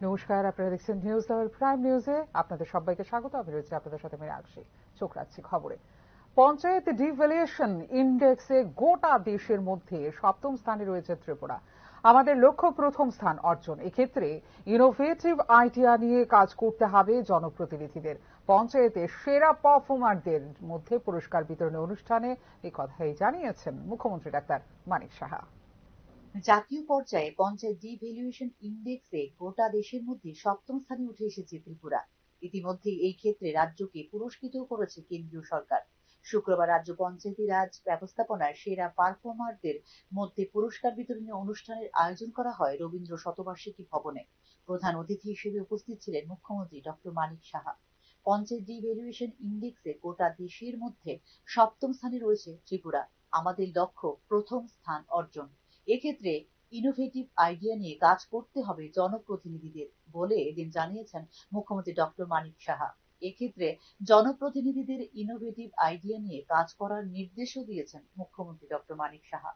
নমস্কার, আপনারা দেখছেন নিউজ আওয়ার প্রাইম নিউজে। আপনাদের সবাইকে স্বাগত। আমি রয়েছে আপনাদের সাথে মীনাক্ষী। চোখ রাখছি খবরে। পঞ্চায়েত ডিভ্যালুয়েশন ইন্ডেক্সে গোটা দেশের মধ্যে সপ্তম স্থানে রয়েছে ত্রিপুরা। আমাদের লক্ষ্য প্রথম স্থান অর্জন। এক্ষেত্রে ইনোভেটিভ আইডিয়া নিয়ে কাজ করতে হবে জনপ্রতিনিধিদের। পঞ্চায়েতে সেরা পারফর্মারদের মধ্যে পুরস্কার বিতরণী অনুষ্ঠানে এই কথাই জানিয়েছেন মুখ্যমন্ত্রী ডাক্তার মানিক সাহা। জাতীয় পর্যায়ে পঞ্চায়েত ডিভ্যালুয়েশন ইন্ডেক্সে গোটা দেশের মধ্যে সপ্তম স্থানে উঠে এসেছে ত্রিপুরা। ইতিমধ্যেই এই ক্ষেত্রে রাজ্যকে পুরস্কৃত করেছে কেন্দ্রীয় সরকার। শুক্রবার রাজ্য পঞ্চায়েতি রাজ ব্যবস্থাপনার সেরা পারফর্মারদের মধ্যে পুরস্কার বিতরণী অনুষ্ঠানের আয়োজন করা হয় রবীন্দ্র শতবার্ষিকী ভবনে। প্রধান অতিথি হিসেবে উপস্থিত ছিলেন মুখ্যমন্ত্রী ডক্টর মানিক সাহা। পঞ্চায়েত ডিভ্যালুয়েশন ইন্ডেক্সে গোটা দেশের মধ্যে সপ্তম স্থানে রয়েছে ত্রিপুরা। আমাদের লক্ষ্য প্রথম স্থান অর্জন। এক্ষেত্রে ইনোভেটিভ আইডিয়া নিয়ে কাজ করতে হবে জনপ্রতিনিধিদের বলে এদিন জানিয়েছেন মুখ্যমন্ত্রী ডক্টর মানিক সাহা। এক্ষেত্রে জনপ্রতিনিধিদের ইনোভেটিভ আইডিয়া নিয়ে কাজ করার নির্দেশও দিয়েছেন মুখ্যমন্ত্রী ডক্টর মানিক সাহা।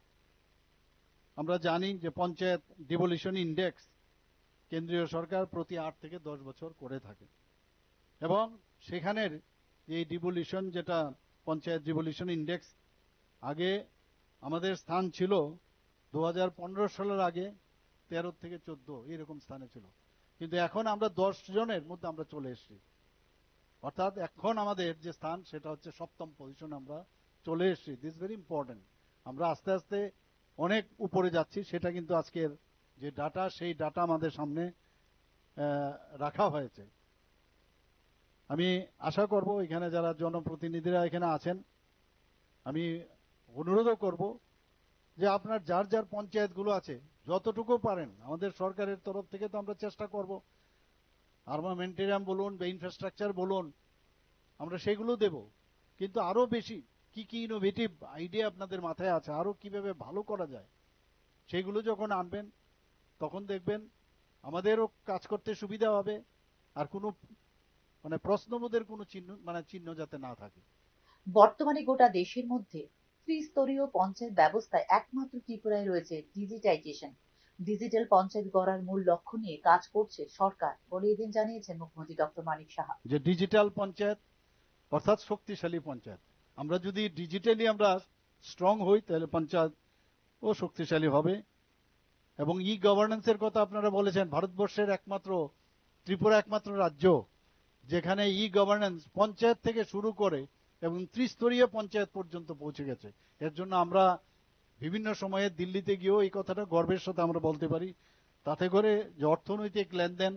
আমরা জানি যে পঞ্চায়েত ডিভলিউশন ইন্ডেক্স কেন্দ্রীয় সরকার প্রতি 8 থেকে 10 বছর করে থাকে এবং সেখানের এই ডিভলিউশন যেটা পঞ্চায়েত ডিভলিউশন ইন্ডেক্স আগে আমাদের স্থান ছিল 2015 সালের আগে 13 থেকে 14 এরকম স্থানে ছিল, কিন্তু এখন আমরা 10 জনের মধ্যে আমরা চলে এসেছি। অর্থাৎ এখন আমাদের যে স্থান সেটা হচ্ছে সপ্তম পজিশনে আমরা চলে এসেছি। This very important. আমরা আস্তে আস্তে অনেক উপরে যাচ্ছি, সেটা কিন্তু আজকের যে ডাটা সেই ডাটা আমাদের সামনে রাখা হয়েছে। আমি আশা করব এখানে যারা জনপ্রতিনিধিরা এখানে আছেন, আমি অনুরোধও করব যে আপনার যার যার পঞ্চায়েতগুলো আছে যতটুকু পারেন, আমাদের সরকারের তরফ থেকে তো আমরা চেষ্টা করব আর্মামেন্টেরিয়াম বলুন বা ইনফ্রাস্ট্রাকচার বলুন আমরা সেগুলো দেব, কিন্তু আরো বেশি কি কি ইনোভেটিভ আইডিয়া আপনাদের মাথায় আছে আরো কিভাবে ভালো করা যায় সেগুলো যখন আনবেন তখন দেখবেন আমাদেরও কাজ করতে সুবিধা হবে, আর কোনো প্রশ্নবোধের কোনো চিহ্ন যাতে না থাকে। বর্তমানে গোটা দেশের মধ্যে ত্রিস্তরীয় পঞ্চায়েত ব্যবস্থায় একমাত্র ত্রিপুরায় রয়েছে ডিজিটাইজেশন। ডিজিটাল পঞ্চায়েত গড়ার মূল লক্ষ্য নিয়ে কাজ করছে সরকার বলে এদিন জানিয়েছেন মুখ্যমন্ত্রী ডক্টর মানিক সাহা। যে ডিজিটাল পঞ্চায়েত অর্থাৎ শক্তিশালী পঞ্চায়েত, আমরা যদি ডিজিটালি আমরা স্ট্রং হই তাহলে পঞ্চায়েত ও শক্তিশালী হবে। এবং ই গভর্নেন্সের কথা আপনারা বলেছেন, ভারতবর্ষের একমাত্র ত্রিপুরা একমাত্র রাজ্য যেখানে ই গভর্নেন্স পঞ্চায়েত থেকে শুরু করে এবং ত্রিস্তরীয় পঞ্চায়েত পর্যন্ত পৌঁছে গেছে। এর জন্য আমরা বিভিন্ন সময়ে দিল্লিতে গিয়েও এই কথাটা গর্বের সাথে আমরা বলতে পারি। তাতে করে যে অর্থনৈতিক লেনদেন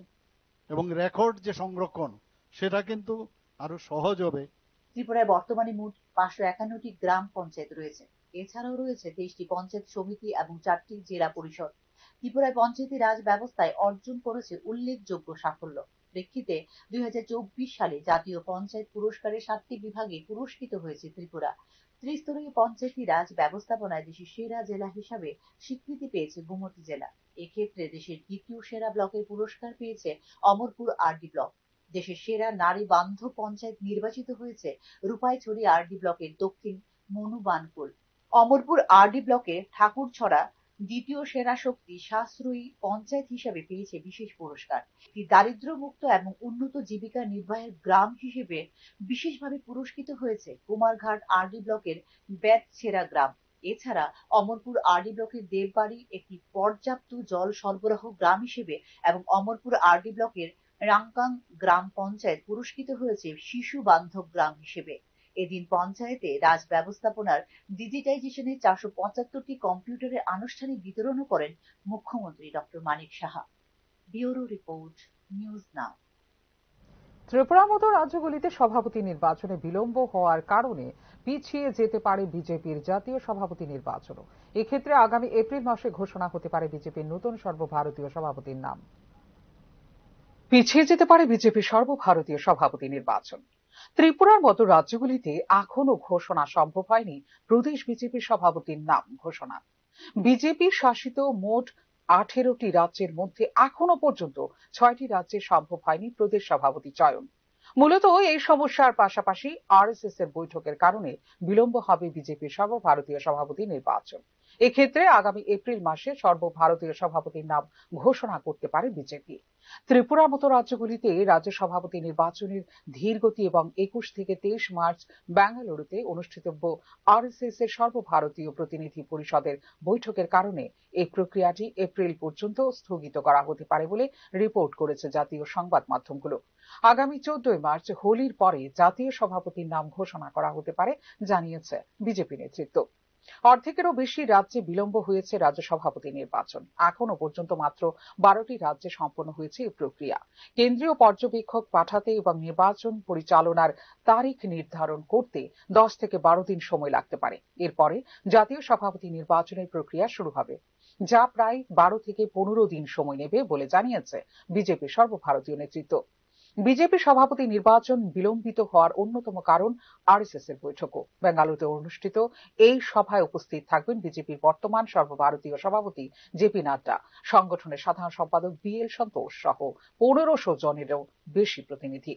এবং রেকর্ড যে সংরক্ষণ সেটা কিন্তু আরো সহজ হবে। ত্রিপুরায় বর্তমানে মোট 551টি গ্রাম পঞ্চায়েত রয়েছে। এছাড়াও রয়েছে 23টি পঞ্চায়েত সমিতি এবং 4টি জেলা পরিষদ। ত্রিপুরায় পঞ্চায়েতি রাজ ব্যবস্থায় অর্জন করেছে উল্লেখযোগ্য সাফল্য। প্রেক্ষিতে 2024 সালে জাতীয় পঞ্চায়েত পুরস্কারে 7টি বিভাগে পুরস্কৃত হয়েছে ত্রিপুরা। ত্রিস্তরীয় পঞ্চায়েতি রাজ ব্যবস্থাপনায় দেশের সেরা জেলা হিসাবে স্বীকৃতি পেয়েছে গোমতী জেলা। এক্ষেত্রে দেশের দ্বিতীয় সেরা ব্লকের পুরস্কার পেয়েছে অমরপুর আরডি ব্লক। দেশের সেরা নারী বান্ধব পঞ্চায়েত নির্বাচিত হয়েছে রূপাইছড়ি আরডি ব্লকের দক্ষিণ মনুবানকুল। অমরপুর আরডি ব্লকের ঠাকুরছড়া দ্বিতীয় সেরা শক্তি সাশ্রয়ী পঞ্চায়েত হিসেবে পেয়েছে বিশেষ পুরস্কার। এটি দারিদ্র্যমুক্ত এবং উন্নত জীবিকা নির্বাহের গ্রাম হিসেবে বিশেষভাবে পুরস্কৃত হয়েছে কুমারঘাট আরডি ব্লকের বেতছেড়া গ্রাম। এছাড়া অমরপুর আরডি ব্লকের দেববাড়ি একটি পর্যাপ্ত জল সরবরাহ গ্রাম হিসেবে এবং অমরপুর আরডি ব্লকের রাংকাং গ্রাম পঞ্চায়েত পুরস্কৃত হয়েছে শিশু বান্ধব গ্রাম হিসেবে। এদিন পঞ্চায়েতে রাজ ব্যবস্থাপনার ডিজিটাইজেশনের 475টি কম্পিউটারের আনুষ্ঠানিক বিতরণও করেন মুখ্যমন্ত্রী doctor Manik Saha. Bureau report, news now. ত্রিপুরার মতো রাজ্যগুলিতে সভাপতি নির্বাচনে বিলম্ব হওয়ার কারণে পিছিয়ে যেতে পারে বিজেপির জাতীয় সভাপতি নির্বাচনও। এক্ষেত্রে আগামী এপ্রিল মাসে ঘোষণা হতে পারে বিজেপির নতুন সর্বভারতীয় সভাপতির নাম। পিছিয়ে যেতে পারে বিজেপির সর্বভারতীয় সভাপতি নির্বাচন। ত্রিপুরার মতো রাজ্যগুলিতে এখনো ঘোষণা সম্ভব হয়নি প্রদেশ বিজেপির সভাপতির নাম ঘোষণা। বিজেপি শাসিত মোট 18টি রাজ্যের মধ্যে এখনো পর্যন্ত 6টি রাজ্যে সম্ভব হয়নি প্রদেশ সভাপতি চয়ন। মূলত এই সমস্যার পাশাপাশি আরএসএস এর বৈঠকের কারণে বিলম্ব হবে বিজেপির সর্বভারতীয় সভাপতি নির্বাচন। এক্ষেত্রে আগামী এপ্রিল মাসে সর্বভারতীয় সভাপতির নাম ঘোষণা করতে পারে বিজেপি। ত্রিপুরার মতো রাজ্যগুলিতে রাজ্য সভাপতি নির্বাচনের ধীর গতি এবং 21 থেকে 23 মার্চ বেঙ্গালুরুতে অনুষ্ঠিতব্য আরএসএস এর সর্বভারতীয় প্রতিনিধি পরিষদের বৈঠকের কারণে এই প্রক্রিয়াটি এপ্রিল পর্যন্ত স্থগিত করা হতে পারে বলে রিপোর্ট করেছে জাতীয় সংবাদ মাধ্যমগুলো। আগামী 14 মার্চ হোলির পরে জাতীয় সভাপতির নাম ঘোষণা করা হতে পারে জানিয়েছে বিজেপি নেতৃত্ব। অর্ধেকেরও বেশি রাজ্যে বিলম্ব হয়েছে রাজ্য সভাপতি নির্বাচন। এখনো পর্যন্ত মাত্র 12টি রাজ্যে সম্পন্ন হয়েছে এই প্রক্রিয়া। কেন্দ্রীয় পর্যবেক্ষক পাঠাতে এবং নির্বাচন পরিচালনার তারিখ নির্ধারণ করতে 10 থেকে 12 দিন সময় লাগতে পারে। এরপরে জাতীয় সভাপতি নির্বাচনের প্রক্রিয়া শুরু হবে, যা প্রায় 12 থেকে 15 দিন সময় নেবে বলে জানিয়েছে বিজেপির সর্বভারতীয় নেতৃত্ব। বিজেপি সভাপতি নির্বাচন বিলম্বিত হওয়ার অন্যতম কারণ আরএসএস এর বৈঠকও। বেঙ্গালুরুতে অনুষ্ঠিত এই সভায় উপস্থিত থাকবেন বিজেপির বর্তমান সর্বভারতীয় সভাপতি জেপি নাড্ডা, সংগঠনের সাধারণ সম্পাদক বিএল সন্তোষ সহ 1500 জনেরও বেশি প্রতিনিধি।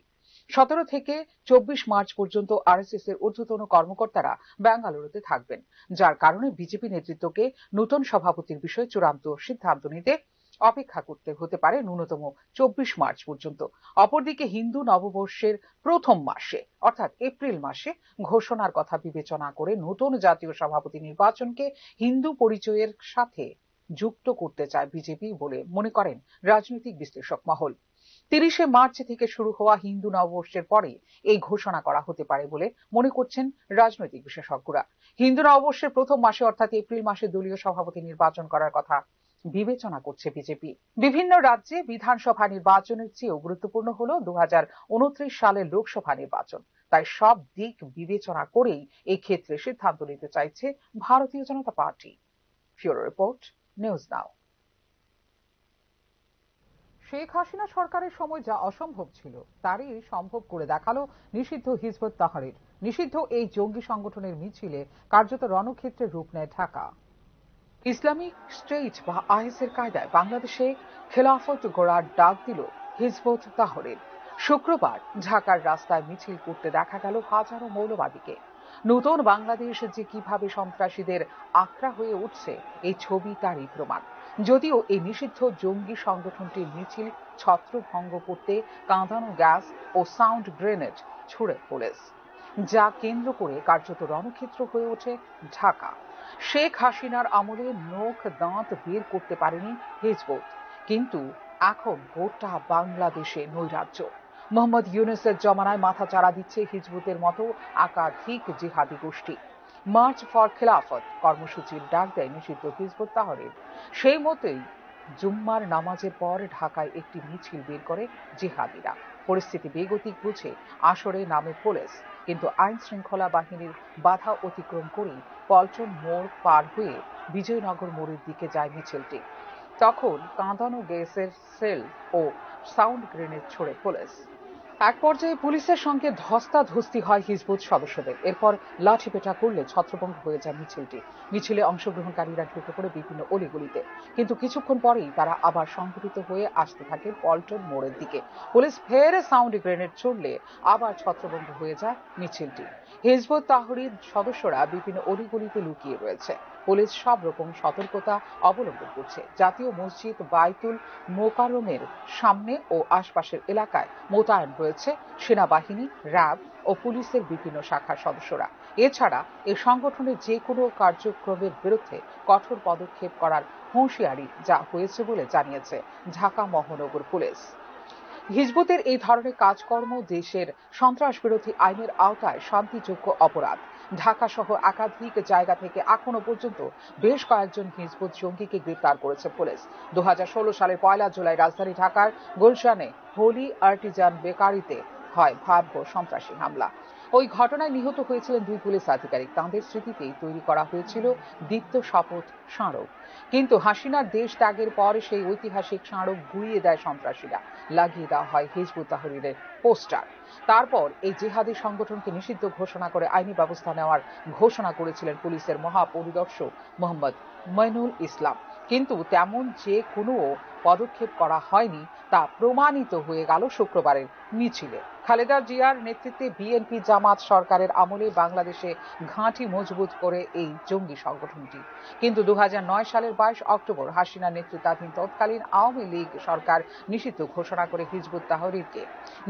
17 থেকে 24 মার্চ পর্যন্ত আরএসএস এর ঊর্ধ্বতন কর্মকর্তারা বেঙ্গালুরুতে থাকবেন, যার কারণে বিজেপি নেতৃত্বকে নতুন সভাপতির বিষয়ে চূড়ান্ত সিদ্ধান্ত নিতে অপেক্ষা করতে হতে পারে ন্যূনতম 24 মার্চ পর্যন্ত। অপরদিকে হিন্দু নববর্ষের প্রথম মাসে অর্থাৎ এপ্রিল মাসে ঘোষণার কথা বিবেচনা করে নতুন জাতীয় সভাপতি নির্বাচনকে হিন্দু পরিচয়ের সাথে যুক্ত করতে চায় বিজেপি বলে মনে করেন রাজনৈতিক বিশ্লেষক মহল। 30 মার্চ থেকে শুরু হওয়া হিন্দু নববর্ষের পরে এই ঘোষণা করা হতে পারে বলে মনে করছেন রাজনৈতিক বিশেষজ্ঞরা। হিন্দু নববর্ষের প্রথম মাসে অর্থাৎ এপ্রিল মাসে দলীয় সভাপতি নির্বাচন করার কথা বিবেচনা করছে বিজেপি। বিভিন্ন রাজ্যে বিধানসভা নির্বাচনের চেয়েও গুরুত্বপূর্ণ হলো 2029 সালের লোকসভা নির্বাচন। তাই সব দিক বিবেচনা করেই এই ক্ষেত্রে সিদ্ধান্ত নিতে চাইছে Bharatiya Janata Party. Bureau report, news now. Sheikh Hasina সরকারের সময় যা অসম্ভব ছিল তারই সম্ভব করে দেখালো নিষিদ্ধ হিজবুত তাহরির। নিষিদ্ধ এই জঙ্গি সংগঠনের মিছিলে কার্যত রণক্ষেত্রের রূপ নেয় ঢাকা। ইসলামিক স্টেট বা আইএসের কায়দায় বাংলাদেশে খেলাফত গড়ার ডাক দিল হিজবুত তাহরির। শুক্রবার ঢাকার রাস্তায় মিছিল করতে দেখা গেল হাজারো মৌলবাদীকে। নতুন বাংলাদেশ যে কিভাবে সন্ত্রাসীদের আখড়া হয়ে উঠছে এই ছবি তারই প্রমাণ। যদিও এই নিষিদ্ধ জঙ্গি সংগঠনটির মিছিল ছত্রভঙ্গ করতে কাঁদানো গ্যাস ও সাউন্ড গ্রেনেড ছুড়ে পুলিশ, যা কেন্দ্র করে কার্যত রণক্ষেত্র হয়ে ওঠে ঢাকা। শেখ হাসিনার আমলে নখ দাঁত বের করতে পারেনি হিজবুত, কিন্তু এখন গোটা বাংলাদেশে নৈরাজ্য। মোহাম্মদ ইউনূসের জমানায় মাথা চাড়া দিচ্ছে হিজবুতের মতো একাধিক জিহাদি গোষ্ঠী। মার্চ ফর খেলাফত কর্মসূচির ডাক দেয় নিষিদ্ধ হিজবুত তাহরির। সেই মতোই জুম্মার নামাজের পর ঢাকায় একটি মিছিল বের করে জিহাদিরা। পরিস্থিতি বেগতিক বুঝে আসরে নামে পুলিশ, কিন্তু আইন শৃঙ্খলা বাহিনীর বাধা অতিক্রম করেই পল্টন মোড় পার হয়ে বিজয়নগর মোড়ের দিকে যায় মিছিলটি। তখন কাঁদানো গ্যাসের সেল ও সাউন্ড গ্রেনেড ছোড়ে পুলিশ। এক পর্যায়ে পুলিশের সঙ্গে ধস্তাধস্তি হয় হিজবুত সদস্যদের। এরপর লাঠিপেটা করলে ছত্রভঙ্গ হয়ে যায় মিছিলটি। মিছিলে অংশগ্রহণকারীরা ঢুকে পড়ে বিভিন্ন অলিগলিতে, কিন্তু কিছুক্ষণ পরেই তারা আবার সংগঠিত হয়ে আসতে থাকে পল্টন মোড়ের দিকে। পুলিশ ফের সাউন্ড গ্রেনেড ছুড়লে আবার ছত্রভঙ্গ হয়ে যায় মিছিলটি। হিজবুত তাহরির সদস্যরা বিভিন্ন অলিগলিতে লুকিয়ে রয়েছে। পুলিশ সব রকম সতর্কতা অবলম্বন করছে। জাতীয় মসজিদ বাইতুল মোকাররমের সামনে ও আশপাশের এলাকায় মোতায়েন রয়েছে সেনাবাহিনী, র্যাব ও পুলিশের বিভিন্ন শাখার সদস্যরা। এছাড়া এই সংগঠনের যে কোনো কার্যক্রমের বিরুদ্ধে কঠোর পদক্ষেপ করার হুঁশিয়ারি যা হয়েছে বলে জানিয়েছে ঢাকা মহানগর পুলিশ। হিজবুতের এই ধরনের কাজকর্ম দেশের সন্ত্রাস বিরোধী আইনের আওতায় শান্তিযোগ্য অপরাধ। ঢাকা সহ একাধিক জায়গা থেকে এখনো পর্যন্ত বেশ কয়েকজন হিজবুত জঙ্গিকে গ্রেপ্তার করেছে পুলিশ। 2016 সালের 1 জুলাই রাজধানী ঢাকার গুলশানে হোলি আর্টিজান বেকারিতে হয় ভয়াবহ সন্ত্রাসী হামলা। ওই ঘটনায় নিহত হয়েছিলেন 2 পুলিশ আধিকারিক। তাঁদের স্মৃতিতেই তৈরি করা হয়েছিল দীপ্ত শপথ স্মারক। কিন্তু হাসিনার দেশ ত্যাগের পর সেই ঐতিহাসিক স্মারক গুঁড়িয়ে দেয় সন্ত্রাসীরা। লাগিয়ে দেওয়া হয় হিজবুত তাহরিরের পোস্টার। তারপর এই জিহাদি সংগঠনকে নিষিদ্ধ ঘোষণা করে আইনি ব্যবস্থা নেওয়ার ঘোষণা করেছিলেন পুলিশের মহাপরিদর্শক মোহাম্মদ মইনুল ইসলাম। কিন্তু তেমন যে কোনো পদক্ষেপ করা হয়নি তা প্রমাণিত হয়ে গেল শুক্রবারের মিছিলে। খালেদা জিয়ার নেতৃত্বে বিএনপি জামাত সরকারের আমলে বাংলাদেশে ঘাঁটি মজবুত করে এই জঙ্গি সংগঠনটি। কিন্তু 2009 সালের 22 অক্টোবর হাসিনা নেতৃত্বাধীন তৎকালীন আওয়ামী লীগ সরকার নিষিদ্ধ ঘোষণা করে হিজবুত তাহরীরকে।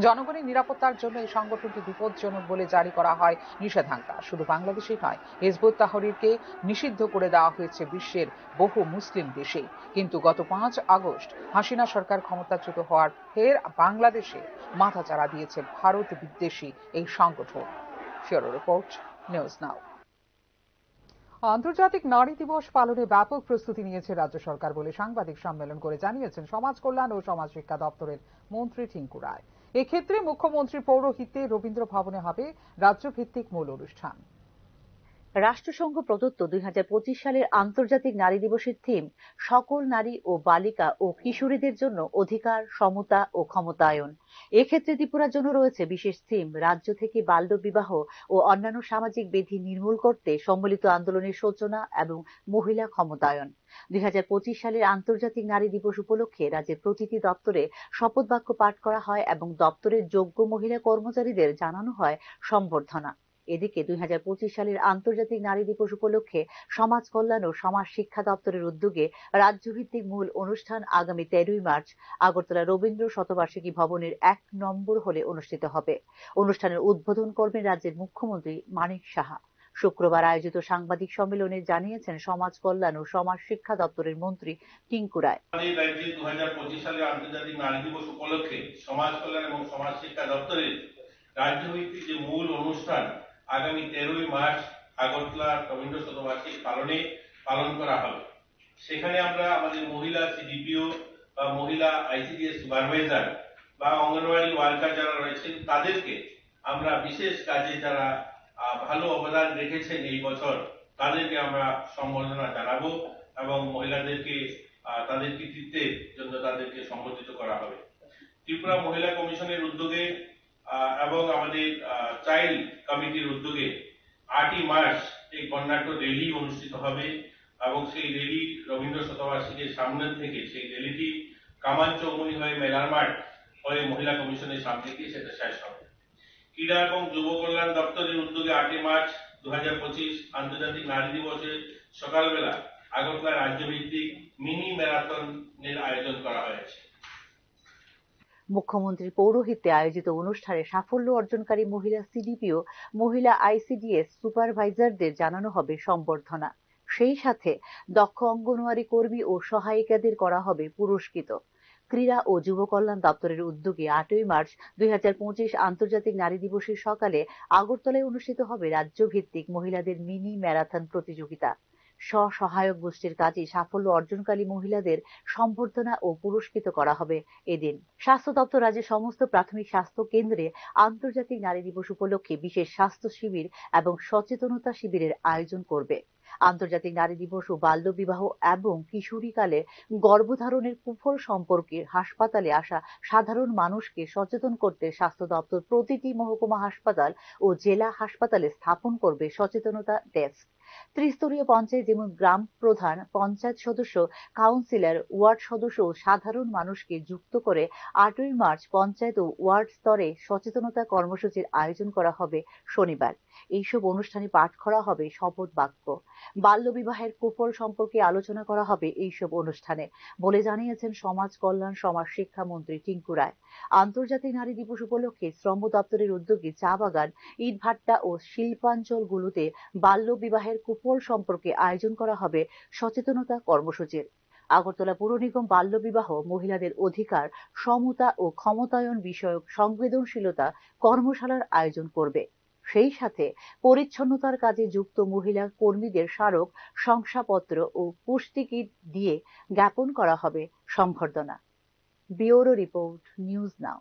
জনগণের নিরাপত্তার জন্য এই সংগঠনটি বিপজ্জনক বলে জারি করা হয় নিষেধাজ্ঞা। শুধু বাংলাদেশেই নয়, হিজবুত তাহরীরকে নিষিদ্ধ করে দেওয়া হয়েছে বিশ্বের বহু মুসলিম দেশে। কিন্তু গত 5 আগস্ট হাসিনা সরকার ক্ষমতাচ্যুত হওয়ার ফের বাংলাদেশে মাথাচাড়া দিয়েছে ভারত বিদ্বেষী এই সংগঠন। ফিউরো রিপোর্ট, নিউজ নাও। আন্তর্জাতিক নারী দিবস পালনে ব্যাপক প্রস্তুতি নিয়েছে রাজ্য সরকার বলে সাংবাদিক সম্মেলন করে জানিয়েছেন সমাজ কল্যাণ ও সমাজ শিক্ষা দপ্তরের মন্ত্রী টিঙ্কু রায়। এক্ষেত্রে মুখ্যমন্ত্রীর পৌরোহিত্যে রবীন্দ্র ভবনে হবে রাজ্যভিত্তিক মূল অনুষ্ঠান। রাষ্ট্রসংঘ প্রদত্ত 2025 সালের আন্তর্জাতিক নারী দিবসের থিম সকল নারী ও বালিকা ও কিশোরীদের জন্য অধিকার, সমতা ও ক্ষমতায়ন। এক্ষেত্রে ত্রিপুরার জন্য রয়েছে বিশেষ থিম রাজ্য থেকে বাল্যবিবাহ ও অন্যান্য সামাজিক বিধি নির্মূল করতে সম্মিলিত আন্দোলনের সূচনা এবং মহিলা ক্ষমতায়ন। 2025 সালের আন্তর্জাতিক নারী দিবস উপলক্ষে রাজ্যের প্রতিটি দপ্তরে শপথ বাক্য পাঠ করা হয় এবং দপ্তরের যোগ্য মহিলা কর্মচারীদের জানানো হয় সম্বর্ধনা। এদিকে 2025 সালের আন্তর্জাতিক নারী দিবস উপলক্ষে সমাজ কল্যাণ ও সমাজ শিক্ষা দপ্তরের উদ্যোগে রাজ্যভিত্তিক মূল অনুষ্ঠান আগামী 13ই মার্চ আগরতলা রবীন্দ্র শতবার্ষিকী ভবনের 1 নম্বর হলে অনুষ্ঠিত হবে। অনুষ্ঠানের উদ্বোধন করবেন রাজ্যের মুখ্যমন্ত্রী মানিক সাহা। শুক্রবার আয়োজিত সাংবাদিক সম্মেলনে জানিয়েছেন সমাজ কল্যাণ ও সমাজ শিক্ষা দপ্তরের মন্ত্রী টিঙ্কু রায়। রাজ্যে 2025 সালের আন্তর্জাতিক নারী দিবস উপলক্ষে সমাজ কল্যাণ এবং সমাজ শিক্ষা দপ্তরের রাজ্যভিত্তিক যে মূল অনুষ্ঠান আগামী 13ই মার্চ আগরতলা রবীন্দ্র শতবার্ষিকী পালন করা হবে। সেখানে আমরা আমাদের মহিলা সিডিপিও বা মহিলা আইসিডিএস সুপারভাইজার বা অঙ্গনওয়াড়ি ওয়ার্কার যারা রয়েছেন তাদেরকে আমরা বিশেষ কাজে যারা ভালো অবদান রেখেছেন এই বছর তাদেরকে আমরা সম্বর্ধনা জানাবো এবং মহিলাদেরকে তাদের কৃতিত্বের জন্য তাদেরকে সম্বর্ধিত করা হবে। ত্রিপুরা মহিলা কমিশনের উদ্যোগে এবং আমাদের চাইল্ড কমিটির উদ্যোগে 8ই মার্চ এই বর্ণাঢ্য র্যালি অনুষ্ঠিত হবে এবং সেই র্যালি রবীন্দ্র শতবার্ষিকীর সামনে থেকে সেই র্যালিটি কামান চৌমুহনী হয়ে মেলার মাঠ হয়ে মহিলা কমিশনের সামনে গিয়ে সেটা শেষ হবে। ক্রীড়া এবং যুব কল্যাণ দপ্তরের উদ্যোগে 8ই মার্চ 2025 আন্তর্জাতিক নারী দিবসে সকালবেলা আগরতলা রাজ্যভিত্তিক মিনি ম্যারাথনের আয়োজন করা হয়েছে। মুখ্যমন্ত্রীর পৌরোহিত্যে আয়োজিত অনুষ্ঠানে সাফল্য অর্জনকারী মহিলা সিডিপিও, মহিলা আইসিডিএস সুপারভাইজারদের জানানো হবে সম্বর্ধনা। সেই সাথে দক্ষ অঙ্গনওয়াড়ি কর্মী ও সহায়িকাদের করা হবে পুরস্কৃত। ক্রীড়া ও যুব কল্যাণ দপ্তরের উদ্যোগে 8ই মার্চ 2025 আন্তর্জাতিক নারী দিবসের সকালে আগরতলায় অনুষ্ঠিত হবে রাজ্যভিত্তিক মহিলাদের মিনি ম্যারাথন প্রতিযোগিতা। স্ব-সহায়ক গোষ্ঠীর কাজে সাফল্য অর্জনকারী মহিলাদের সম্বর্ধনা ও পুরস্কৃত করা হবে এদিন। স্বাস্থ্য দপ্তর রাজ্যের সমস্ত প্রাথমিক স্বাস্থ্য কেন্দ্রে আন্তর্জাতিক নারী দিবস উপলক্ষে বিশেষ স্বাস্থ্য শিবির এবং সচেতনতা শিবিরের আয়োজন করবে। আন্তর্জাতিক নারী দিবস ও বাল্যবিবাহ এবং কিশোরীকালে গর্ভধারণের কুফল সম্পর্কে হাসপাতালে আসা সাধারণ মানুষকে সচেতন করতে স্বাস্থ্য দপ্তর প্রতিটি মহকুমা হাসপাতাল ও জেলা হাসপাতালে স্থাপন করবে সচেতনতা ডেস্ক। ত্রিস্তরীয় পঞ্চায়েত যেমন গ্রাম প্রধান, পঞ্চায়েত সদস্য, কাউন্সিলর, ওয়ার্ড সদস্য ও সাধারণ মানুষকে যুক্ত করে 8ই মার্চ পঞ্চায়েত ও ওয়ার্ড স্তরে সচেতনতা কর্মসূচির আয়োজন করা হবে শনিবার। এইসব অনুষ্ঠানে পাঠ করা হবে শপথ বাক্য। বাল্যবিবাহের কুফল সম্পর্কে আলোচনা করা হবে এইসব অনুষ্ঠানে বলে জানিয়েছেন সমাজ কল্যাণ সমাজ শিক্ষা মন্ত্রী টিঙ্কু রায়। আন্তর্জাতিক নারী দিবস উপলক্ষে শ্রম দপ্তরের উদ্যোগে চা বাগান, ইটভাট্টা ও শিল্পাঞ্চলগুলোতে বাল্যবিবাহের কুফল সম্পর্কে আয়োজন করা হবে সচেতনতা কর্মসূচির। আগরতলা পৌর নিগম বাল্যবিবাহ, মহিলাদের অধিকার, সমতা ও ক্ষমতায়ন বিষয়ক সংবেদনশীলতা কর্মশালার আয়োজন করবে। সেই সাথে পরিচ্ছন্নতার কাজে যুক্ত মহিলা কর্মীদের স্মারক, শংসাপত্র ও পুষ্টি কিট দিয়ে জ্ঞাপন করা হবে সম্বর্ধনা। ব্যুরো রিপোর্ট, নিউজ নাও।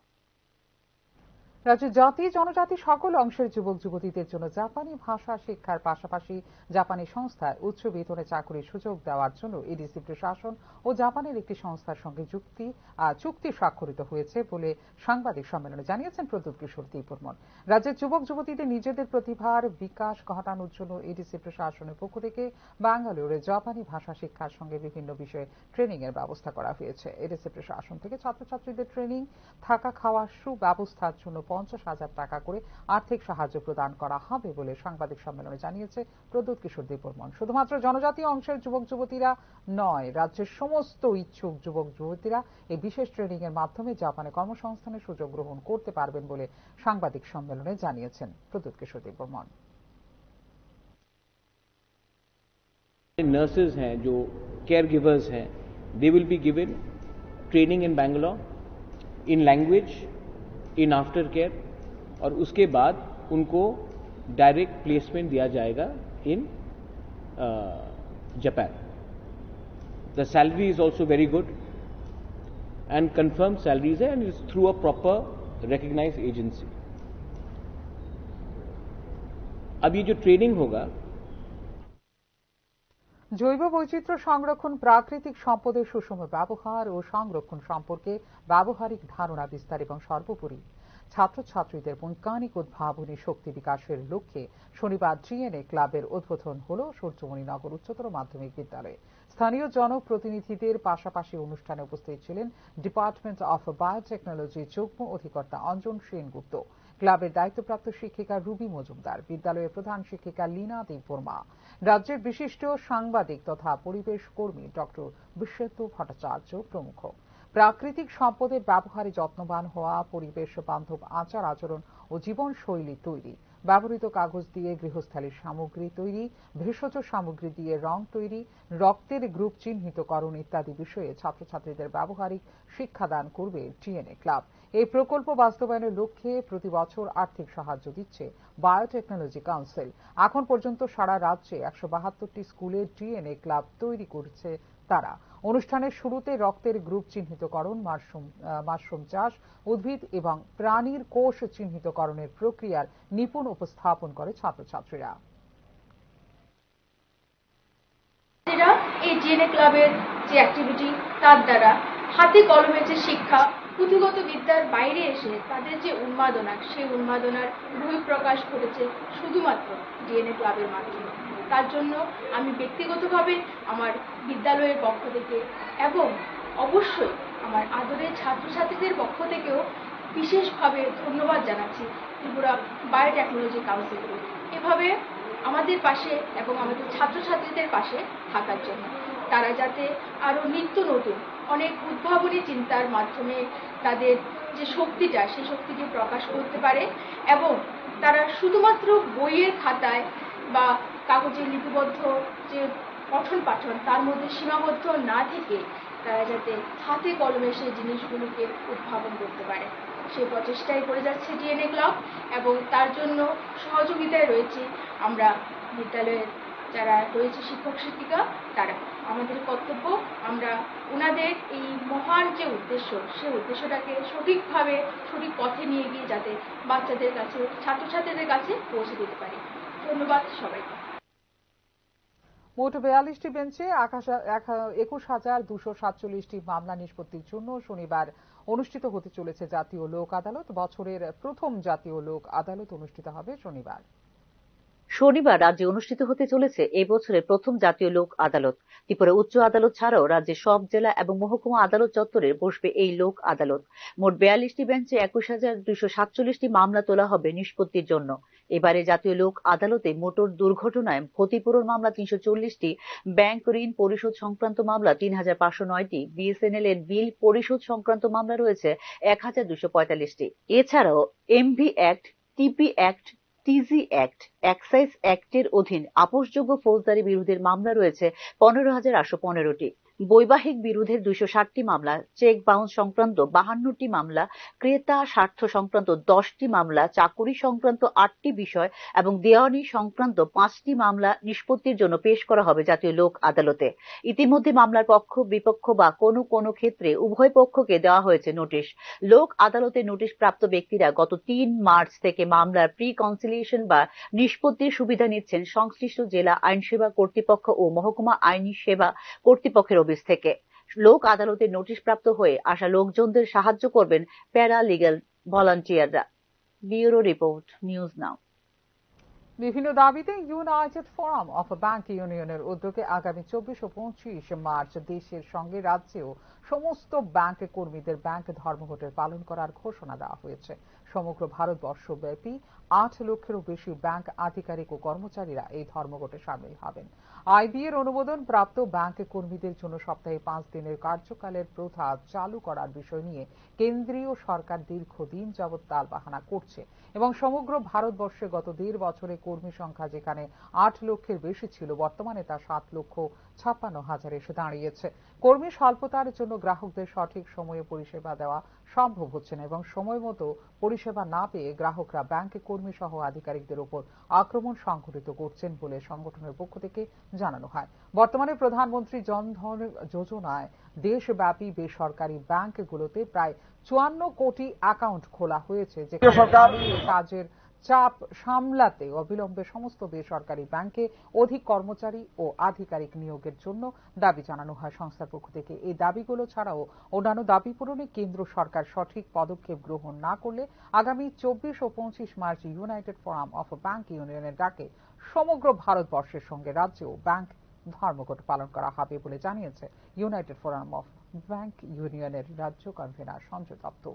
রাজ্যের জাতি জনজাতি সকল অংশের যুবক যুবতীদের জন্য জাপানি ভাষা শিক্ষার পাশাপাশি জাপানি সংস্থায় উচ্চ বেতনে চাকরির সুযোগ দেওয়ার জন্য এডিসি প্রশাসন ও জাপানের একটি সংস্থার সঙ্গে চুক্তি স্বাক্ষরিত হয়েছে বলে সাংবাদিক সম্মেলনে জানিয়েছেন প্রদ্যুৎ কিশোর দীপবর্মন। রাজ্যের যুবক যুবতীদের নিজেদের প্রতিভার বিকাশ ঘটানোর জন্য এডিসি প্রশাসনের পক্ষ থেকে বাঙ্গালোরে জাপানি ভাষা শিক্ষার সঙ্গে বিভিন্ন বিষয়ে ট্রেনিং এর ব্যবস্থা করা হয়েছে। এডিসি প্রশাসন থেকে ছাত্রছাত্রীদের ট্রেনিং, থাকা খাওয়ার সুব্যবস্থার জন্য 50,000 টাকা করে আর্থিক সাহায্য প্রদান করা হবে বলে সাংবাদিক সম্মেলনে জানিয়েছে প্রদ্যুৎ কিশোর দীপবর্মন। শুধুমাত্র জনজাতীয় অংশের যুবক যুবতীরা নয়, রাজ্যের সমস্ত ইচ্ছুক যুবক যুবতীরা এই বিশেষ ট্রেনিং এর মাধ্যমে জাপানে কর্মসংস্থানের সুযোগ গ্রহণ করতে পারবেন বলে সাংবাদিক সম্মেলনে জানিয়েছেন প্রদ্যুৎ কিশোর দীপবর্মন। नर्सेज हैं, जो केयर गिवर्स हैं, they will be given training in Bangalore in language, in after care, और उसके बाद उनको डायरेक्ट प्लेसमेंट दिया जाएगा in Japan. The salary is also very good and confirm salaries है, and is through a proper recognised agency. अब ये जो ट्रेनिंग होगा, জৈব বৈচিত্র্য সংরক্ষণ, প্রাকৃতিক সম্পদের সুষম ব্যবহার ও সংরক্ষণ সম্পর্কে ব্যবহারিক ধারণা বিস্তার এবং সর্বোপরি ছাত্রছাত্রীদের বৈজ্ঞানিক উদ্ভাবনী শক্তি বিকাশের লক্ষ্যে শনিবার জিএনএ ক্লাবের উদ্বোধন হল সূর্যমণিনগর উচ্চতর মাধ্যমিক বিদ্যালয়ে। স্থানীয় জনপ্রতিনিধিদের পাশাপাশি অনুষ্ঠানে উপস্থিত ছিলেন ডিপার্টমেন্ট অফ বায়োটেকনোলজি যুগ্ম অধিকর্তা অঞ্জন সেনগুপ্ত, ক্লাবের দায়িত্বপ্রাপ্ত শিক্ষিকা রুবি মজুমদার, বিদ্যালয়ের প্রধান শিক্ষিকা লীনা দেববর্মা, রাজ্যের বিশিষ্ট সাংবাদিক তথা পরিবেশ কর্মী ডক্টর বিশ্বজিৎ ভট্টাচার্য প্রমুখ। প্রাকৃতিক সম্পদের ব্যবহারে যত্নবান হওয়া, পরিবেশ বান্ধব আচার আচরণ ও জীবনশৈলী তৈরি, ব্যবহৃত কাগজ দিয়ে গৃহস্থালির সামগ্রী তৈরি, ভেষজ সামগ্রী দিয়ে রং তৈরি, রক্তের গ্রুপ চিহ্নিতকরণ ইত্যাদি বিষয়ে ছাত্রছাত্রীদের ব্যবহারিক শিক্ষাদান করবে জিএনএ ক্লাব। এই প্রকল্প বাস্তবায়নের লক্ষ্যে প্রতি বছর আর্থিক সাহায্য দিচ্ছে বায়োটেকনোলজি কাউন্সিল। এখন পর্যন্ত সারা রাজ্যে 172টি স্কুলে জিএনএ ক্লাব তৈরি করছে তারা। অনুষ্ঠানের শুরুতে রক্তের গ্রুপ চিহ্নিতকরণ, মাশরুম চাষ, উদ্ভিদ এবং প্রাণীর কোষ চিহ্নিতকরণের প্রক্রিয়ার নিপুণ উপস্থাপন করে ছাত্রছাত্রীরা। এই জিএনএ ক্লাবের যে অ্যাক্টিভিটি, তার দ্বারা হাতে কলমে যে শিক্ষা, পুঁথিগত বিদ্যার বাইরে এসে তাদের যে উন্মাদনা, সেই উন্মাদনার বহিঃপ্রকাশ ঘটেছে শুধুমাত্র জিএনএ ক্লাবের মাধ্যমে। তার জন্য আমি ব্যক্তিগতভাবে আমার বিদ্যালয়ের পক্ষ থেকে এবং অবশ্যই আমার আদরের ছাত্রছাত্রীদের পক্ষ থেকেও বিশেষভাবে ধন্যবাদ জানাচ্ছি ত্রিপুরা বায়োটেকনোলজি কাউন্সিলকে এভাবে আমাদের পাশে এবং আমাদের ছাত্রছাত্রীদের পাশে থাকার জন্য। তারা যাতে আরো নিত্য নতুন অনেক উদ্ভাবনী চিন্তার মাধ্যমে তাদের যে শক্তিটা, সেই শক্তিকে প্রকাশ করতে পারে এবং তারা শুধুমাত্র বইয়ের খাতায় বা কাগজে লিপিবদ্ধ যে পঠন পাঠন তার মধ্যে সীমাবদ্ধ না থেকে তারা যাতে হাতে কলমে সেই জিনিসগুলোকে উদ্ভাবন করতে পারে, সেই প্রচেষ্টাই করে যাচ্ছে জিএনএ ক্লাব এবং তার জন্য সহযোগিতায় রয়েছে আমরা বিদ্যালয়ের যারা রয়েছে শিক্ষক শিক্ষিকা, তারা। আমাদের কর্তব্য আমরা ওনাদের এই মহান যে উদ্দেশ্য, সেই উদ্দেশ্যটাকে সঠিকভাবে সঠিক পথে নিয়ে গিয়ে যাতে বাচ্চাদের কাছে, ছাত্রছাত্রীদের কাছে পৌঁছে দিতে পারি। ধন্যবাদ সবাইকে। মোট 42টি বেঞ্চে 21,247টি মামলা নিষ্পত্তির জন্য শনিবার অনুষ্ঠিত হতে চলেছে জাতীয় লোক আদালত। বছরের প্রথম জাতীয় লোক আদালত অনুষ্ঠিত হবে শনিবার। রাজ্যে অনুষ্ঠিত হতে চলেছে এই বছরের প্রথম জাতীয় লোক আদালত। ত্রিপুরা উচ্চ আদালত ছাড়াও রাজ্যের সব জেলা এবং মহকুমা আদালত চত্বরে বসবে এই লোক আদালত। মোট 42টি বেঞ্চে 21,247টি মামলা তোলা হবে নিষ্পত্তির জন্য। এবারে জাতীয় লোক আদালতে মোটর দুর্ঘটনায় ক্ষতিপূরণ মামলা 340টি, ব্যাংক ঋণ পরিশোধ সংক্রান্ত মামলা 3,509টি, বিএসএনএল এর বিল পরিশোধ সংক্রান্ত মামলা রয়েছে 1,245টি। এছাড়াও এমভি অ্যাক্ট, টিপি অ্যাক্ট, টিজি অ্যাক্ট, এক্সাইজ অ্যাক্টের অধীন আপোষযোগ্য ফৌজদারি বিরোধের মামলা রয়েছে 15,815টি। বৈবাহিক বিরোধের 260টি মামলা, চেক বাউন্স সংক্রান্ত 52টি মামলা, ক্রেতা স্বার্থ সংক্রান্ত 10টি মামলা, চাকুরি সংক্রান্ত 8টি বিষয় এবং দেওয়ানি সংক্রান্ত 5টি মামলা নিষ্পত্তির জন্য পেশ করা হবে জাতীয় লোক আদালতে। ইতিমধ্যে মামলার পক্ষ বিপক্ষ বা কোনো কোনো ক্ষেত্রে উভয় পক্ষকে দেওয়া হয়েছে নোটিশ। লোক আদালতে নোটিশ প্রাপ্ত ব্যক্তিরা গত 3 মার্চ থেকে মামলার প্রি কনসিলিয়েশন বা নিষ্পত্তির সুবিধা নিচ্ছেন সংশ্লিষ্ট জেলা আইনসেবা কর্তৃপক্ষ ও মহকুমা আইনি সেবা কর্তৃপক্ষের অফিস থেকে। লোক আদালতে নোটিশ প্রাপ্ত হয়ে আসা লোকজনদের সাহায্য করবেন প্যারা লিগ্যাল ভলান্টিয়াররা। Bureau report, news now. বিভিন্ন দাবিতে ইউনাইটেড ফোরাম অফ ব্যাংক ইউনিয়নের উদ্যোগে আগামী 24 ও 25 মার্চ দেশের সঙ্গে রাজ্যেও সমস্ত ব্যাংক কর্মীদের ব্যাংক ধর্মঘটের পালন করার ঘোষণা দেওয়া হয়েছে। সমগ্র ভারতবর্ষব্যাপী 8 লক্ষেরও বেশি ব্যাংক আধিকারিক ও কর্মচারীরা এই ধর্মঘটে সামিল হবেন। আইবিএর অনুমোদন প্রাপ্ত ব্যাংক কর্মীদের জন্য সপ্তাহে 5 দিনের কার্যকালের প্রথা চালু করার বিষয় নিয়ে কেন্দ্রীয় সরকার দীর্ঘদিন যাবৎ তালবাহানা করছে এবং সমগ্র ভারতবর্ষে গত 1.5 বছরে কর্মী সংখ্যা যেখানে 8 লক্ষের বেশি ছিল, বর্তমানে তা 7,56,000 এসে দাঁড়িয়েছে। কর্মী স্বল্পতার জন্য গ্রাহকদের সঠিক সময়ে পরিষেবা দেওয়া সম্ভব হচ্ছে না এবং সময় মতো পরিষেবা না পেয়ে গ্রাহকরা ব্যাংক কর্মী সহ আধিকারিকদের উপর আক্রমণ সংঘটিত করছেন বলে সংগঠনের পক্ষ থেকে জানানো হয়। বর্তমানে প্রধানমন্ত্রী জনধন যোজনায় দেশব্যাপী বেসরকারি ব্যাংকগুলোতে প্রায় 54 কোটি অ্যাকাউন্ট খোলা হয়েছে, যেখানে কাজের চাপ সামলাতে অবিলম্বে সমস্ত বেসরকারি ব্যাংকে অধিক কর্মচারী ও আধিকারিক নিয়োগের জন্য দাবি জানানো হয় সংস্থার পক্ষ থেকে। এই দাবিগুলো ছাড়াও অন্যান্য দাবি পূরণে কেন্দ্র সরকার সঠিক পদক্ষেপ গ্রহণ না করলে আগামী 24 ও 25 March United forum of bank ইউনিয়নের ডাকে সমগ্র ভারতবর্ষের সঙ্গে রাজ্যেও ব্যাংক ধর্মঘট পালন করা হবে বলে জানিয়েছে ইউনাইটেড ফোরাম অফ ব্যাংক ইউনিয়নের রাজ্য কনভেনার সঞ্জয় দত্ত।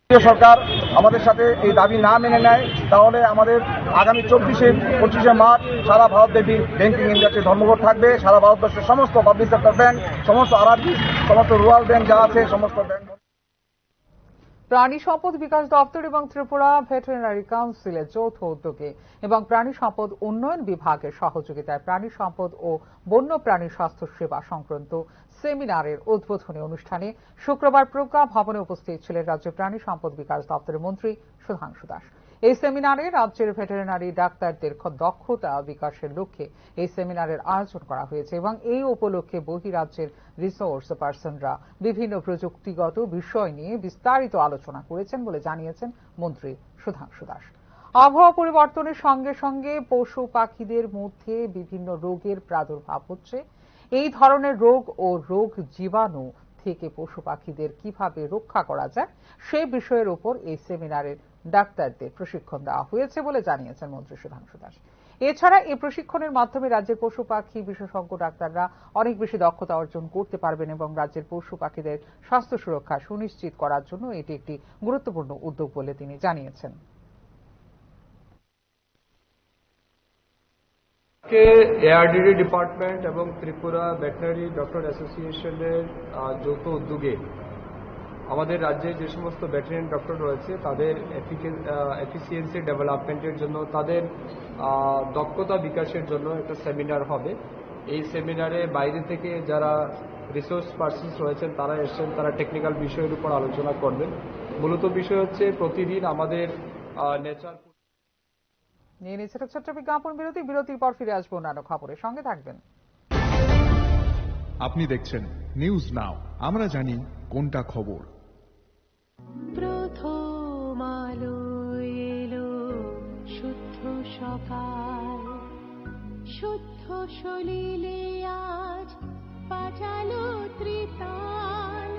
সরকার আমাদের সাথে এই দাবি না মেনে নেয় তাহলে আমাদের আগামী 24-25 মার্চ সারা ভারতব্যাপী ব্যাংকিং ইন্ডাস্ট্রি ধর্মঘট থাকবে। সারা ভারতবর্ষের সমস্ত পাবলিক সেক্টর ব্যাংক, সমস্ত আরআরবি, সমস্ত রুরাল ব্যাংক যা আছে সমস্ত ব্যাংক। প্রাণী সম্পদ বিকাশ দপ্তর এবং ত্রিপুরা ভেটেরিনারি কাউন্সিলের যৌথ উদ্যোগে এবং প্রাণী সম্পদ উন্নয়ন বিভাগের সহযোগিতায় প্রাণী সম্পদ ও বন্য প্রাণী স্বাস্থ্য সেবা সংক্রান্ত সেমিনারের উদ্বোধনী অনুষ্ঠানে শুক্রবার প্রজ্ঞা ভবনে উপস্থিত ছিলেন রাজ্য প্রাণী সম্পদ বিকাশ দপ্তরের মন্ত্রী সুধাংশু দাস। এই সেমিনারে রাজ্যের ভেটেরিনারি ডাক্তারদের দক্ষতা বিকাশের লক্ষ্যে এই সেমিনারের আয়োজন করা হয়েছে এবং এই উপলক্ষে বহিরাজ্যের রিসোর্স পার্সনরা বিভিন্ন প্রযুক্তিগত বিষয় নিয়ে বিস্তারিত আলোচনা করেছেন বলে জানিয়েছেন মন্ত্রী সুধাংশু দাস। আবহাওয়া পরিবর্তনের সঙ্গে সঙ্গে পশু পাখিদের মধ্যে বিভিন্ন রোগের প্রাদুর্ভাব হচ্ছে। এই ধরনের রোগ ও রোগ জীবাণু থেকে পশু পাখিদের কিভাবে রক্ষা করা যায় সে বিষয়ের উপর এই সেমিনারের ডাক্তারদের প্রশিক্ষণ দেওয়া হয়েছে বলে জানিয়েছেন মন্ত্রী সুধাংশু দাস। এছাড়া এই প্রশিক্ষণের মাধ্যমে রাজ্যের পশু পাখি বিশেষজ্ঞ ডাক্তাররা অনেক বেশি দক্ষতা অর্জন করতে পারবেন এবং রাজ্যের পশু পাখিদের স্বাস্থ্য সুরক্ষা সুনিশ্চিত করার জন্য এটি একটি গুরুত্বপূর্ণ উদ্যোগ বলে তিনি জানিয়েছেন। এআরডিডি ডিপার্টমেন্ট এবং ত্রিপুরা ভেটেরিনারি ডক্টর অ্যাসোসিয়েশনের যৌথ উদ্যোগে আমাদের রাজ্যে যে সমস্ত ভেটেরিনারি ডক্টর রয়েছে তাদের এফিসিয়েন্সি ডেভেলপমেন্টের জন্য, তাদের দক্ষতা বিকাশের জন্য একটা সেমিনার হবে। এই সেমিনারে বাইরে থেকে যারা রিসোর্স পার্সনস রয়েছেন তারা এসেছেন, তারা টেকনিক্যাল বিষয়ের উপর আলোচনা করবেন। মূলত বিষয় হচ্ছে প্রতিদিন আমাদের নেচার। নিয়ে নিচ্ছে ছোট্ট বিজ্ঞাপন বিরতি। বিরতির পর ফিরে আসবো অন্যান্য খবরের সঙ্গে থাকবেন। আপনি দেখছেন নিউজ নাও, আমরা জানি কোনটা খবর। প্রথম আলো এলো শুদ্ধ সকাল, শুদ্ধ সলিলে আজ বাজালো ত্রিতাল,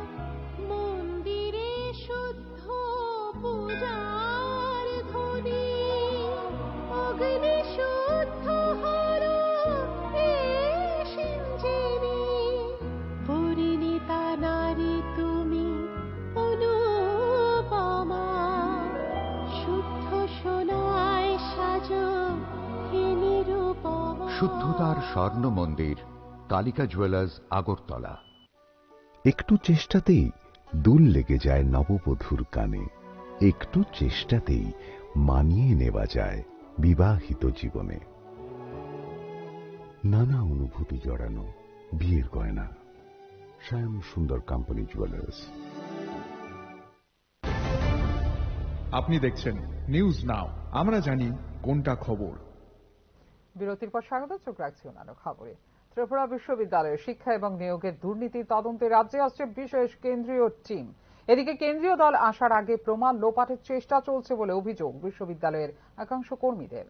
মন্দিরে শুদ্ধ পূজার ধ্বনি, অগ্নি শুদ্ধ হলো সিঞ্জিনি, পরিণীতা নারী তুমি অনুপমা, শুদ্ধ সোনায় সাজো হে নিরুপমা। শুদ্ধতার স্বর্ণ মন্দির, কালিকা জুয়েলার্স, আগরতলা। একটু চেষ্টাতেই দুল লেগে যায় নববধূর কানে, একটু চেষ্টাতেই মানিয়ে নেওয়া যায় বিবাহিত জীবনে। নানা অনুভূতি জড়ানো বিয়ের গয়না। শ্যাম সুন্দর কোম্পানি জুয়েলার্স। আপনি দেখছেন নিউজ নাও, আমরা জানি কোনটা খবর। বিরতির পর স্বাগত, চোখ রাখছি অন্যান্য খবরে। ত্রিপুরা বিশ্ববিদ্যালয়ের শিক্ষা এবং নিয়োগের দুর্নীতি তদন্তে রাজ্যে আসছে বিশেষ কেন্দ্রীয় টিম। এদিকে কেন্দ্রীয় দল আসার আগে প্রমাণ লোপাটের চেষ্টা চলছে বলে অভিযোগ বিশ্ববিদ্যালয়ের একাংশ কর্মীদের।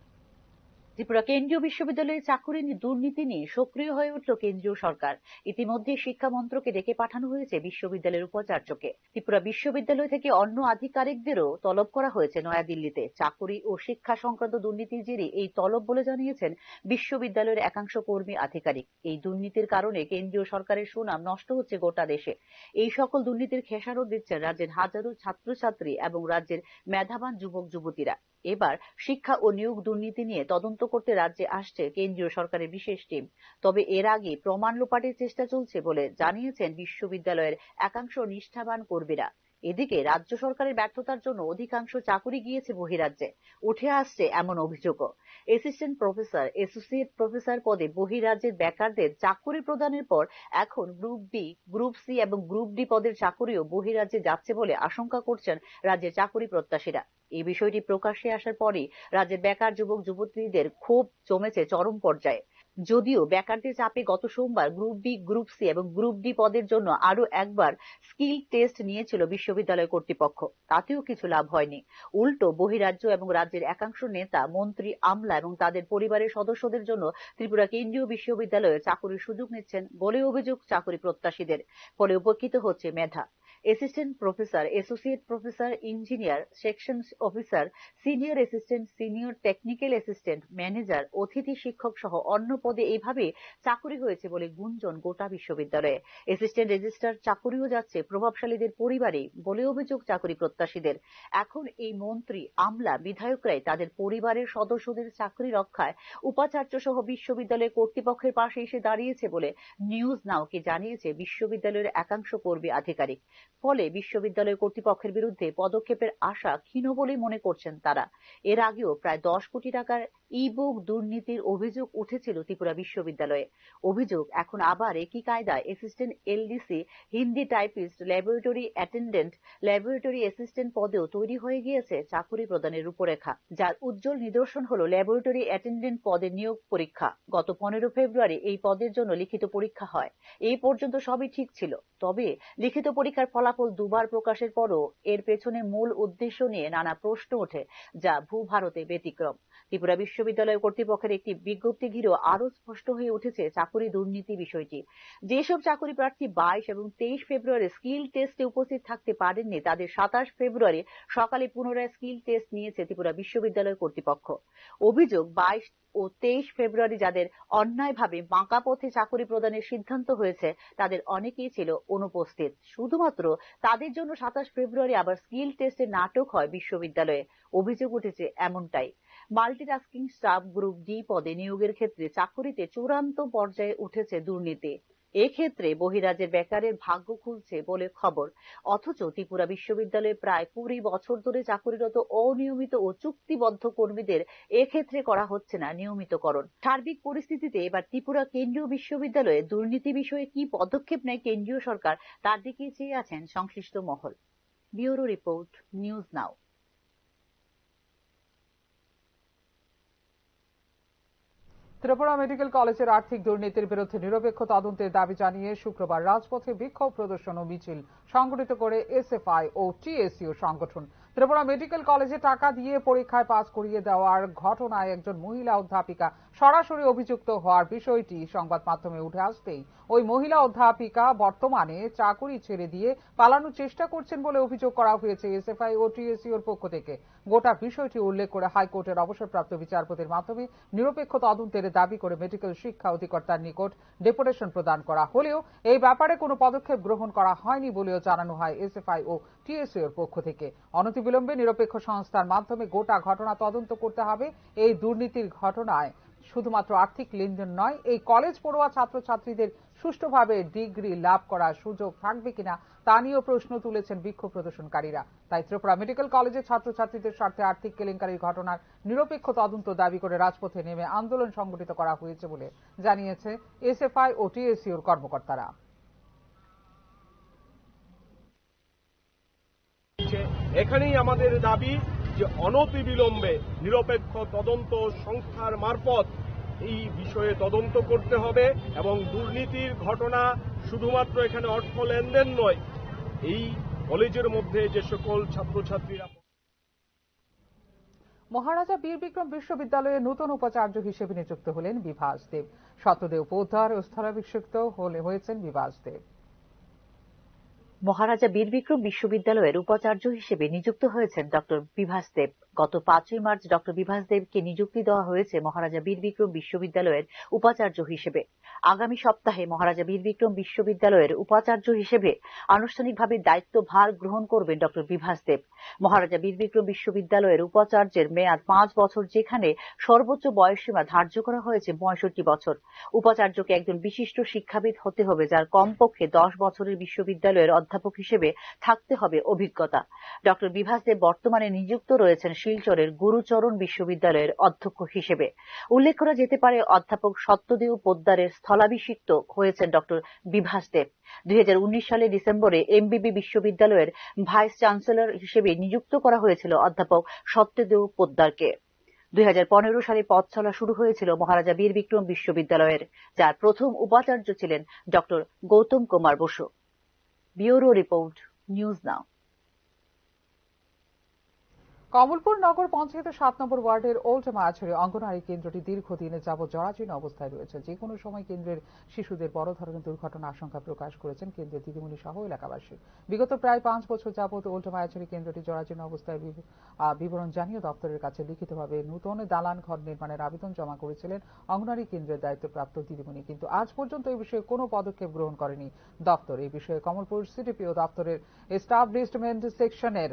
ত্রিপুরা কেন্দ্রীয় বিশ্ববিদ্যালয়ে চাকুরি দুর্নীতি নিয়ে সক্রিয় হয়ে উঠল কেন্দ্রীয় সরকার। ইতিমধ্যে শিক্ষা মন্ত্রকে ডেকে পাঠানো হয়েছে বিশ্ববিদ্যালয়ের উপাচার্যকে। ত্রিপুরা বিশ্ববিদ্যালয় থেকে অন্য আধিকারিকদেরও তলব করা হয়েছে নয়াদিল্লিতে। চাকুরি ও শিক্ষা সংক্রান্ত দুর্নীতির জেরে এই তলব বলে জানিয়েছেন বিশ্ববিদ্যালয়ের একাংশ কর্মী আধিকারিক। এই দুর্নীতির কারণে কেন্দ্রীয় সরকারের সুনাম নষ্ট হচ্ছে গোটা দেশে। এই সকল দুর্নীতির খেসারত দিচ্ছেন রাজ্যের হাজারো ছাত্রছাত্রী এবং রাজ্যের মেধাবান যুবক যুবতীরা। এবার শিক্ষা ও নিয়োগ দুর্নীতি নিয়ে তদন্ত করতে রাজ্যে আসছে কেন্দ্রীয় সরকারের বিশেষ টিম। তবে এর আগে প্রমাণ লোপাটের চেষ্টা চলছে বলে জানিয়েছেন বিশ্ববিদ্যালয়ের একাংশ নিষ্ঠাবান কর্মীরা। এদিকে রাজ্য সরকারের ব্যর্থতার জন্য অধিকাংশ চাকুরি গিয়েছে বহিরাজ্যে। উঠে আসছে এমন অভিযোগও। অ্যাসিস্ট্যান্ট প্রফেসর, অ্যাসোসিয়েট প্রফেসর পদে বহিরাজ্যের বেকারদের চাকুরি প্রদানের পর এখন গ্রুপ বি, গ্রুপ সি এবং গ্রুপ ডি পদের চাকুরিও বহিরাজ্যে যাচ্ছে বলে আশঙ্কা করছেন রাজ্যের চাকুরি প্রত্যাশীরা। এই বিষয়টি প্রকাশ্যে আসার পরই রাজ্যের বেকার যুবক যুবতীদের ক্ষোভ জমেছে চরম পর্যায়ে। যদিও বেকারদের চাপে গত সোমবার গ্রুপ বি, গ্রুপ সি এবং গ্রুপ ডি পদের জন্য আরো একবার স্কিল টেস্ট নিয়েছিল বিশ্ববিদ্যালয় কর্তৃপক্ষ, তাতেও কিছু লাভ হয়নি। উল্টো বহিরাজ্য এবং রাজ্যের একাংশ নেতা, মন্ত্রী, আমলা এবং তাদের পরিবারের সদস্যদের জন্য ত্রিপুরা কেন্দ্রীয় বিশ্ববিদ্যালয়ে চাকুরির সুযোগ নিচ্ছেন বলে অভিযোগ চাকুরি প্রত্যাশীদের। ফলে উপকৃত হচ্ছে মেধা। Assistant professor, associate professor, engineer, section officer, senior assistant, senior technical assistant, manager, অতিথি শিক্ষক সহ অন্য পদে এইভাবে চাকুরি হয়েছে বলে গুঞ্জন গোটা বিশ্ববিদ্যালয়ে। অ্যাসিস্ট্যান্ট রেজিস্ট্রার চাকুরিও যাচ্ছে প্রভাবশালীদের পরিবারে বলে অভিযোগ চাকুরি প্রত্যাশীদের। এখন এই মন্ত্রী, আমলা, বিধায়করাই তাদের পরিবারের সদস্যদের চাকরি রক্ষায় উপাচার্য সহ বিশ্ববিদ্যালয় কর্তৃপক্ষের পাশে এসে দাঁড়িয়েছে বলে নিউজ নাওকে জানিয়েছে বিশ্ববিদ্যালয়ের একাংশ কর্মী আধিকারিক। ফলে বিশ্ববিদ্যালয় কর্তৃপক্ষের বিরুদ্ধে পদক্ষেপের আশা ক্ষীণ বলেই মনে করছেন তারা। এর আগেও প্রায় 10 কোটি টাকার ই-বুক দুর্নীতির অভিযোগ উঠেছিল ত্রিপুরা বিশ্ববিদ্যালয়ে। অভিযোগ এখন আবার একই কায়দায় assistant LDC, Hindi typist, laboratory attendant, laboratory assistant পদেও তৈরি হয়ে গিয়েছে চাকুরি প্রদানের রূপরেখা, যার উজ্জ্বল নিদর্শন হল ল্যাবরেটরি অ্যাটেন্ডেন্ট পদের নিয়োগ পরীক্ষা। গত 15 ফেব্রুয়ারি এই পদের জন্য লিখিত পরীক্ষা হয়। এই পর্যন্ত সবই ঠিক ছিল, তবে লিখিত পরীক্ষার ফলাফল দুবার প্রকাশের পরও এর পেছনে মূল উদ্দেশ্য নিয়ে নানা প্রশ্ন ওঠে, যা ভূভারতে ব্যতিক্রম। ত্রিপুরা বিশ্ববিদ্যালয় কর্তৃপক্ষের একটি বিজ্ঞপ্তি ঘিরেও আরো স্পষ্ট হয়ে উঠেছে চাকুরি দুর্নীতি বিষয়টি। যেসব চাকুরি প্রার্থী 22 এবং 23 ফেব্রুয়ারি স্কিল টেস্টে উপস্থিত থাকতে পারেননি, তাদের 27 ফেব্রুয়ারি সকালে পুনরায় স্কিল টেস্ট নিয়েছে ত্রিপুরা বিশ্ববিদ্যালয় কর্তৃপক্ষ। অভিযোগ, 22 ও 23 ফেব্রুয়ারি যাদের অন্যায়ভাবে বাঁকা পথে চাকুরি প্রদানের সিদ্ধান্ত হয়েছে, তাদের অনেকেই ছিল অনুপস্থিত। শুধুমাত্র তাদের জন্য 27 ফেব্রুয়ারি আবার স্কিল টেস্টের নাটক হয় বিশ্ববিদ্যালয়ে। অভিযোগ উঠেছে এমনটাই। মাল্টিটাস্কিং স্টাফ গ্রুপ ডি পদে নিয়োগের ক্ষেত্রে চাকুরিতে চূড়ান্ত পর্যায়ে উঠেছে দুর্নীতি। এক্ষেত্রে বহিরাজ্যের বেকারের ভাগ্য খুলছে বলে খবর। অথচ ত্রিপুরা বিশ্ববিদ্যালয়ে প্রায় 20 বছর ধরে চাকুরিরত অনিয়মিত ও চুক্তিবদ্ধ কর্মীদের এক্ষেত্রে করা হচ্ছে না নিয়মিতকরণ। সার্বিক পরিস্থিতিতে এবার ত্রিপুরা কেন্দ্রীয় বিশ্ববিদ্যালয়ে দুর্নীতি বিষয়ে কি পদক্ষেপ নেয় কেন্দ্রীয় সরকার, তার দিকে চেয়ে আছেন সংশ্লিষ্ট মহল। ব্যুরো রিপোর্ট, নিউজ নাও। ত্রিপুরা মেডিকেল কলেজের আর্থিক দুর্নীতির বিরুদ্ধে নিরপেক্ষ তদন্তের দাবি জানিয়ে শুক্রবার রাজপথে বিক্ষোভ প্রদর্শন ও মিছিল সংগঠিত করে এসএফআই ও টিএসইউ সংগঠন। ত্রিপুরা মেডিকেল কলেজে টাকা দিয়ে পরীক্ষায় পাস করিয়ে দেওয়ার ঘটনায় একজন মহিলা অধ্যাপিকা সরাসরি অভিযুক্ত হওয়ার বিষয়টি সংবাদ মাধ্যমে উঠে আসতেই ওই মহিলা অধ্যাপিকা বর্তমানে চাকুরি ছেড়ে দিয়ে পালানোর চেষ্টা করছেন বলে অভিযোগ করা হয়েছে এসএফআই ও টিএসইউর পক্ষ থেকে। গোটা বিষয়টি উল্লেখ করে হাইকোর্টের অবসরপ্রাপ্ত বিচারপতির মাধ্যমে নিরপেক্ষ তদন্তের দাবি করে মেডিকেল শিক্ষা অধিকর্তার নিকট ডেপুটেশন প্রদান করা হলেও এই ব্যাপারে কোনো পদক্ষেপ গ্রহণ করা হয়নি বলেও জানানো হয় এসএফআই ও টিএসইউর পক্ষ থেকে। অনতিবিলম্বে নিরপেক্ষ সংস্থার মাধ্যমে গোটা ঘটনা তদন্ত করতে হবে। এই দুর্নীতির ঘটনায় শুধুমাত্র আর্থিক লেনদেন নয়, এই কলেজ পড়ুয়া ছাত্রছাত্রীদের সুষ্ঠুভাবে ডিগ্রি লাভ করার সুযোগ থাকবে কিনা তা নিয়েও প্রশ্ন তুলেছেন বিক্ষোভ প্রদর্শনকারীরা। তাই ত্রিপুরা মেডিকেল কলেজের ছাত্রছাত্রীদের স্বার্থে আর্থিক কেলেঙ্কারির ঘটনার নিরপেক্ষ তদন্ত দাবি করে রাজপথে নেমে আন্দোলন সংগঠিত করা হয়েছে বলে জানিয়েছে এসএফআই ও টিএসইউর কর্মকর্তারা। এখানেই আমাদের দাবি যে অনতিবিলম্বে নিরপেক্ষ তদন্ত সংস্থার মারফত এই বিষয়ে তদন্ত করতে হবে এবং দুর্নীতির ঘটনা শুধুমাত্র এখানে অর্থ লেনদেন নয়, এই কলেজের মধ্যে যে সকল ছাত্রছাত্রীরা। মহারাজা বীর বিক্রম বিশ্ববিদ্যালয়ে নতুন উপাচার্য হিসেবে নিযুক্ত হলেন বিভাস দেব। সত্যদেব পোদ্দার ও স্থলাভিষিক্ত হয়েছেন বিভাস দেব। মহারাজা বীর বিক্রম বিশ্ববিদ্যালয়ের উপাচার্য হিসেবে নিযুক্ত হয়েছেন ডক্টর বিভাস দেব। গত 5ই মার্চ ডক্টর বিভাস দেবকে নিযুক্তি দেওয়া হয়েছে মহারাজা বীর বিক্রম বিশ্ববিদ্যালয়ের উপাচার্য হিসেবে। আগামী সপ্তাহে মহারাজা বীর বিক্রম বিশ্ববিদ্যালয়ের উপাচার্য হিসেবে আনুষ্ঠানিকভাবে দায়িত্বভার গ্রহণ করবেন ডক্টর বিভাস দেব। মহারাজা বীর বিক্রম বিশ্ববিদ্যালয়ের উপাচার্যের মেয়াদ 5 বছর, যেখানে সর্বোচ্চ বয়সসীমা ধার্য করা হয়েছে 65 বছর। উপাচার্যকে একজন বিশিষ্ট শিক্ষাবিদ হতে হবে, যার কমপক্ষে 10 বছরের বিশ্ববিদ্যালয়ের অধ্যাপক হিসেবে থাকতে হবে অভিজ্ঞতা। ডক্টর বিভাস দেব বর্তমানে নিযুক্ত রয়েছেন শিলচরের গুরুচরণ বিশ্ববিদ্যালয়ের অধ্যক্ষ হিসেবে। উল্লেখ করা যেতে পারে, অধ্যাপক সত্যদেব পোদ্দারের স্থলাভিষিক্ত হয়েছেন ডক্টর বিভাস দেব। 2019 সালের ডিসেম্বরে এমবিবি বিশ্ববিদ্যালয়ের ভাইস চ্যান্সেলর হিসেবে নিযুক্ত করা হয়েছিল অধ্যাপক সত্যদেব পোদ্দারকে। 2015 সালে পথ চলা শুরু হয়েছিল মহারাজা বীর বিক্রম বিশ্ববিদ্যালয়ের, যার প্রথম উপাচার্য ছিলেন doctor Gautam Kumar Basu. Bureau report, news now. Kamalpur Nagar পঞ্চায়েতের 7 নম্বর ওয়ার্ডের ওল্ড মায়াছড়ি অঙ্গনওয়াড়ি কেন্দ্রটি দীর্ঘদিনে যাবৎ জরাজীর্ণ অবস্থায় রয়েছে। যে কোনো সময় কেন্দ্রের শিশুদের বড় ধরনের দুর্ঘটনার আশঙ্কা প্রকাশ করেছেন কেন্দ্রের দিদিমণি সহ এলাকাবাসী। বিগত প্রায় 5 বছর যাবৎ ওল্ড মায়াছড়ি কেন্দ্রটি জরাজীর্ণ অবস্থায় বিবরণ জানিয়ে দপ্তরের কাছে লিখিতভাবে নতুন দালান ঘর নির্মাণের আবেদন জমা করেছিলেন অঙ্গনওয়াড়ি কেন্দ্রের দায়িত্বপ্রাপ্ত দিদিমণি, কিন্তু আজ পর্যন্ত এই বিষয়ে কোনো পদক্ষেপ গ্রহণ করেনি দপ্তর। এই বিষয়ে কমলপুর সিডিপিও দপ্তরের এস্টাবলিশমেন্ট সেকশনের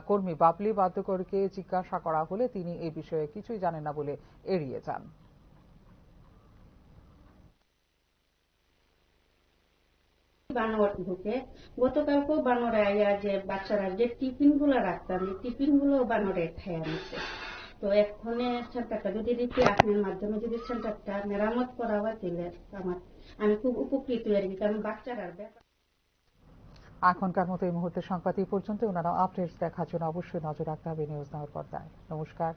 কর্মী বাবলি বাদ্যকরকে জিজ্ঞাসা করা হলে তিনি এই বিষয়ে কিছুই জানেন না বলে এড়িয়ে যান। বানোয়াট ঢুকে গতকালকেও বানরে আইয়া যে বাচ্চারা যে টিফিন গুলো রাখতাম, এই টিফিন গুলো বানরে খেয়ে আনছে। তো এক্ষণে সেন্টারটা যদি দিতে আপনার মাধ্যমে যদি সেন্টারটা মেরামত করা হয় তাহলে আমি খুব উপকৃত আর কি, কারণ বাচ্চারা ব্যাপার। এখনকার মতো এই মুহূর্তে সংবাদ এই পর্যন্ত। ওনারা আপডেটস দেখার জন্য অবশ্যই নজর রাখতে হবে নিউজ নাওর পর্দায়। নমস্কার।